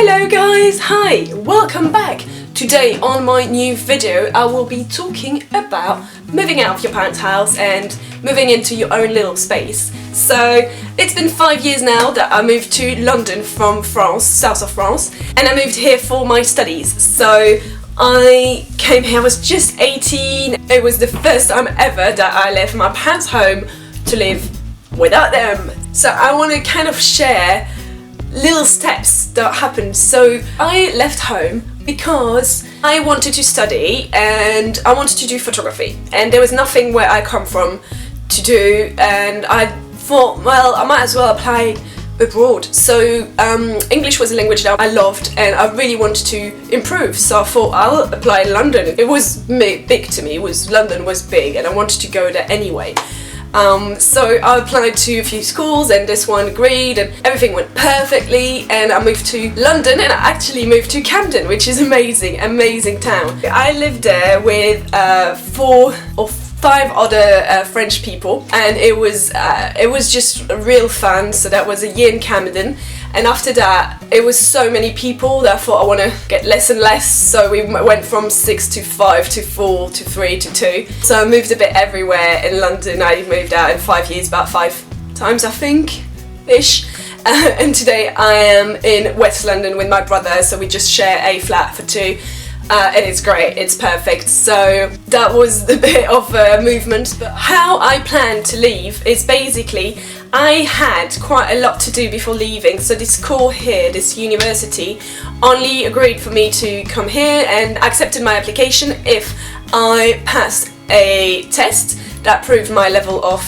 Hello guys, hi, welcome back. Today on my new video I will be talking about moving out of your parents' house and moving into your own little space. So it's been 5 years now that I moved to London from France, south of France, and I moved here for my studies. So I came here, I was just 18. It was the first time ever that I left my parents' home to live without them. So I want to kind of share little steps that happened. So I left home because I wanted to study and I wanted to do photography, and there was nothing where I come from to do, and I thought, well, I might as well apply abroad. So English was a language that I loved and I really wanted to improve, so I thought I'll apply in London. It was big to me, London was big and I wanted to go there anyway. So I applied to a few schools and this one agreed and everything went perfectly, and I moved to London, and I actually moved to Camden, which is amazing town. I lived there with 4 or 5 other French people, and it was just real fun. So that was a year in Camden, and after that it was so many people that I thought I want to get less and less, so we went from 6 to 5 to 4 to 3 to 2. So I moved a bit everywhere in London. I moved out in 5 years about 5 times, I think, ish. And today I am in West London with my brother, so we just share a flat for 2. And it's great, it's perfect. So that was the bit of movement. But how I planned to leave is basically I had quite a lot to do before leaving. So this school here, this university, only agreed for me to come here and accepted my application if I passed a test that proved my level of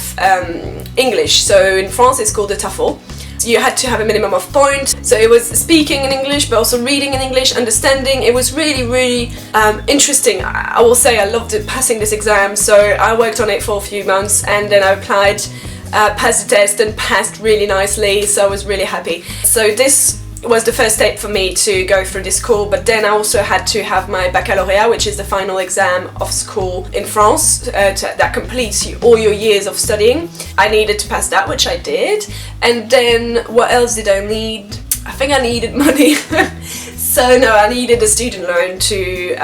English. So in France it's called the TOEFL. You had to have a minimum of points. So it was speaking in English, but also reading in English, understanding. It was really interesting. I will say I loved it, passing this exam. So I worked on it for a few months, and then I applied, passed the test, and passed really nicely. So I was really happy. So this was the first step for me to go through this school, but then I also had to have my baccalaureate, which is the final exam of school in France, that completes all your years of studying. I needed to pass that, which I did. And then what else did I need? I think I needed money. So no, I needed a student loan to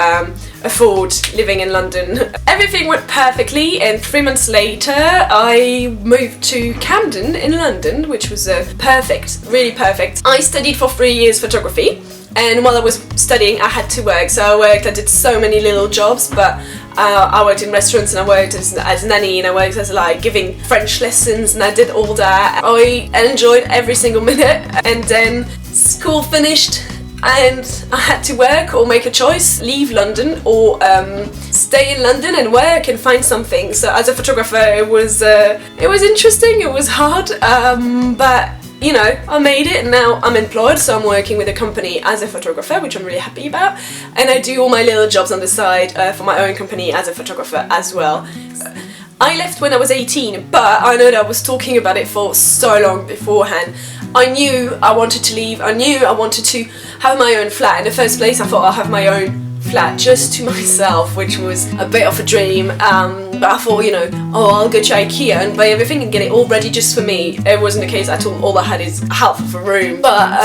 afford living in London. Everything went perfectly, and 3 months later I moved to Camden in London, which was perfect, really perfect. I studied for 3 years photography, and while I was studying I had to work. So I did so many little jobs, but I worked in restaurants, and I worked as a nanny, and I worked as like giving French lessons, and I did all that. I enjoyed every single minute. And then school finished and I had to work or make a choice, leave London or stay in London and work and find something. So as a photographer it was interesting, it was hard, but you know, I made it, and now I'm employed, so I'm working with a company as a photographer, which I'm really happy about, and I do all my little jobs on the side for my own company as a photographer as well. I left when I was 18, but I know that I was talking about it for so long beforehand. I knew I wanted to leave, I knew I wanted to have my own flat. In the first place I thought I'll have my own flat just to myself, which was a bit of a dream, but I thought, you know, I'll go to IKEA and buy everything and get it all ready just for me. It wasn't the case at all I had is half of a room, but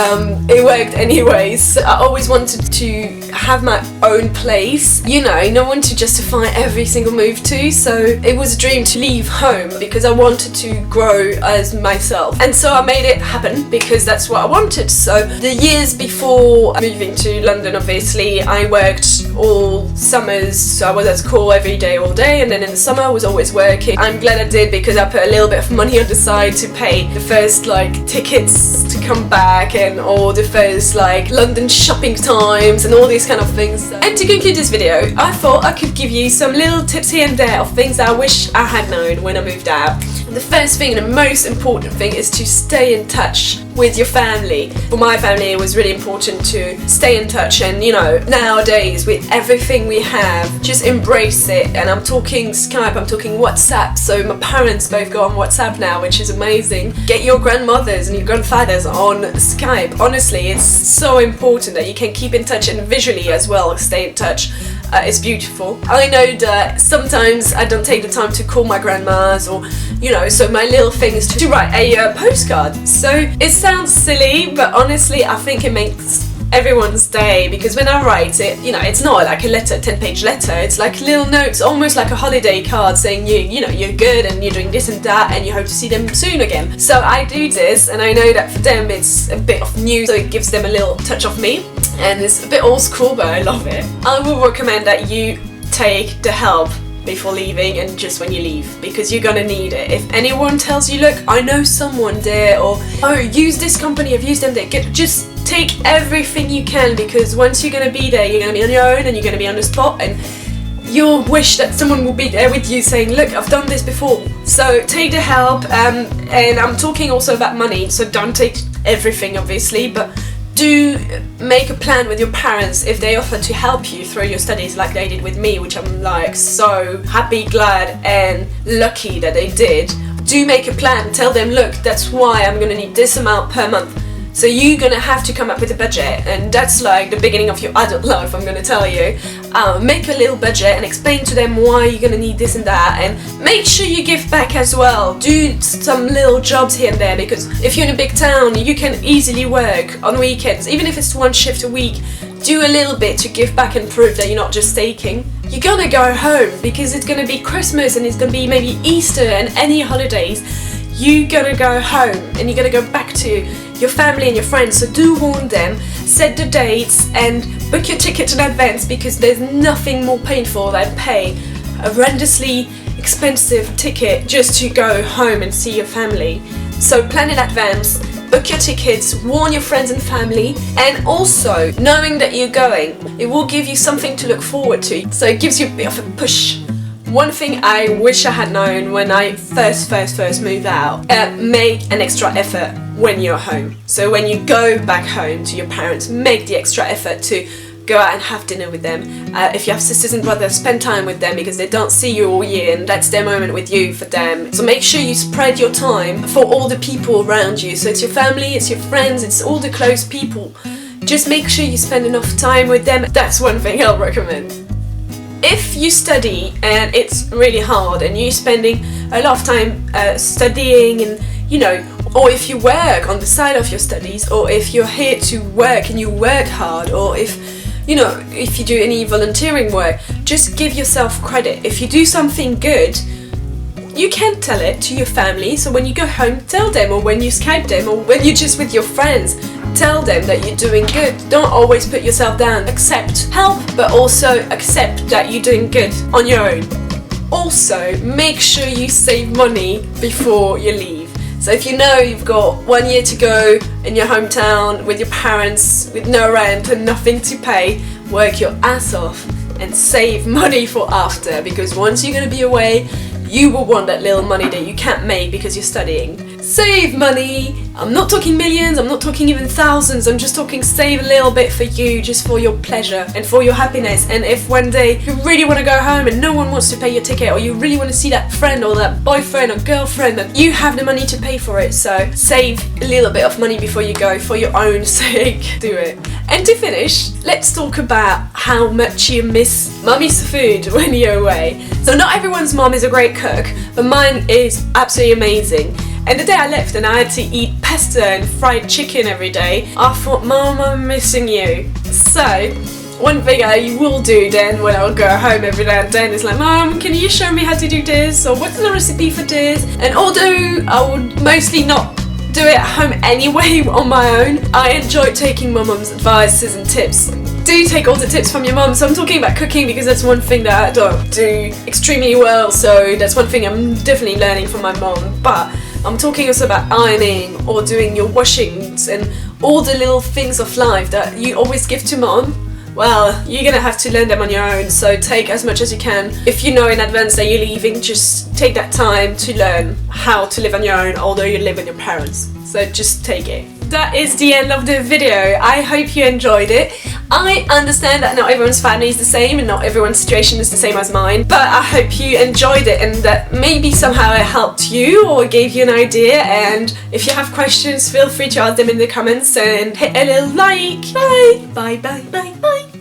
it worked anyways. I always wanted to have my own place, you know, no one to justify every single move to, so it was a dream to leave home because I wanted to grow as myself, and so I made it happen because that's what I wanted. So the years before moving to London, obviously I worked all summers, so I was at school every day all day, and then in the summer I was always working. I'm glad I did, because I put a little bit of money on the side to pay the first like tickets to come back, and all the first like London shopping times and all these kind of things. And to conclude this video, I thought I could give you some little tips here and there of things that I wish I had known when I moved out. The first thing and the most important thing is to stay in touch with your family. For my family it was really important to stay in touch, and you know, nowadays with everything we have, just embrace it. And I'm talking Skype, I'm talking WhatsApp, so my parents both go on WhatsApp now, which is amazing. Get your grandmothers and your grandfathers on Skype. Honestly, it's so important that you can keep in touch, and visually as well, stay in touch. It's beautiful. I know that sometimes I don't take the time to call my grandmas, or you know, so my little thing is to write a postcard. So it sounds silly, but honestly I think it makes everyone's day, because when I write it, you know, it's not like a letter, 10-page letter, it's like little notes, almost like a holiday card saying you know, you're good and you're doing this and that and you hope to see them soon again. So I do this, and I know that for them it's a bit of new, so it gives them a little touch of me, and it's a bit old school, but I love it. I will recommend that you take the help before leaving and just when you leave, because you're gonna need it. If anyone tells you, look, I know someone there, or oh, use this company, I've used them there, just take everything you can, because once you're gonna be there, you're gonna be on your own and you're gonna be on the spot, and you'll wish that someone will be there with you saying, look, I've done this before. So take the help, and I'm talking also about money, so don't take everything obviously, but do make a plan with your parents if they offer to help you through your studies like they did with me, which I'm like so happy, glad and lucky that they did. Do make a plan, tell them, look, that's why I'm gonna need this amount per month. So you're gonna have to come up with a budget, and that's like the beginning of your adult life, I'm gonna tell you. Make a little budget and explain to them why you're gonna need this and that, and make sure you give back as well. Do some little jobs here and there, because if you're in a big town, you can easily work on weekends, even if it's 1 shift a week. Do a little bit to give back and prove that you're not just taking. You're gonna go home because it's gonna be Christmas and it's gonna be maybe Easter and any holidays. You're gonna go home and you're gonna go back to your family and your friends, so do warn them, set the dates and book your ticket in advance, because there's nothing more painful than pay a horrendously expensive ticket just to go home and see your family. So plan in advance, book your tickets, warn your friends and family, and also knowing that you're going, it will give you something to look forward to, so it gives you a bit of a push. One thing I wish I had known when I first moved out, make an extra effort when you're home. So when you go back home to your parents, make the extra effort to go out and have dinner with them. If you have sisters and brothers, spend time with them, because they don't see you all year and that's their moment with you for them. So make sure you spread your time for all the people around you. So it's your family, it's your friends, it's all the close people. Just make sure you spend enough time with them. That's one thing I'll recommend. If you study and it's really hard and you're spending a lot of time studying, and you know, or if you work on the side of your studies, or if you're here to work and you work hard, or if you know, if you do any volunteering work, just give yourself credit. If you do something good, you can tell it to your family, so when you go home, tell them, or when you Skype them, or when you're just with your friends, tell them that you're doing good. Don't always put yourself down. Accept help, but also accept that you're doing good on your own. Also, make sure you save money before you leave. So if you know you've got 1 year to go in your hometown with your parents, with no rent and nothing to pay, work your ass off and save money for after, because once you're going to be away, you will want that little money that you can't make because you're studying. Save money! I'm not talking millions, I'm not talking even thousands, I'm just talking save a little bit for you, just for your pleasure and for your happiness. And if one day you really want to go home and no one wants to pay your ticket, or you really want to see that friend or that boyfriend or girlfriend, then you have the money to pay for it. So save a little bit of money before you go, for your own sake. Do it. And to finish, let's talk about how much you miss mummy's food when you're away. So not everyone's mom is a great cook, but mine is absolutely amazing. And the day I left and I had to eat pasta and fried chicken every day, I thought, Mom, I'm missing you. So, one thing I will do then when I'll go home every now and then is like, Mom, can you show me how to do this? Or what's the recipe for this? And although I would mostly not do it at home anyway on my own, I enjoy taking my mum's advices and tips. Do take all the tips from your mum. So I'm talking about cooking because that's one thing that I don't do extremely well, so that's one thing I'm definitely learning from my mum. But I'm talking also about ironing or doing your washings and all the little things of life that you always give to mom. Well, you're gonna have to learn them on your own, so take as much as you can. If you know in advance that you're leaving, just take that time to learn how to live on your own, although you live with your parents. So just take it. That is the end of the video. I hope you enjoyed it. I understand that not everyone's family is the same and not everyone's situation is the same as mine, but I hope you enjoyed it and that maybe somehow it helped you or gave you an idea. And if you have questions, feel free to ask them in the comments and hit a little like. Bye! Bye, bye, bye, bye.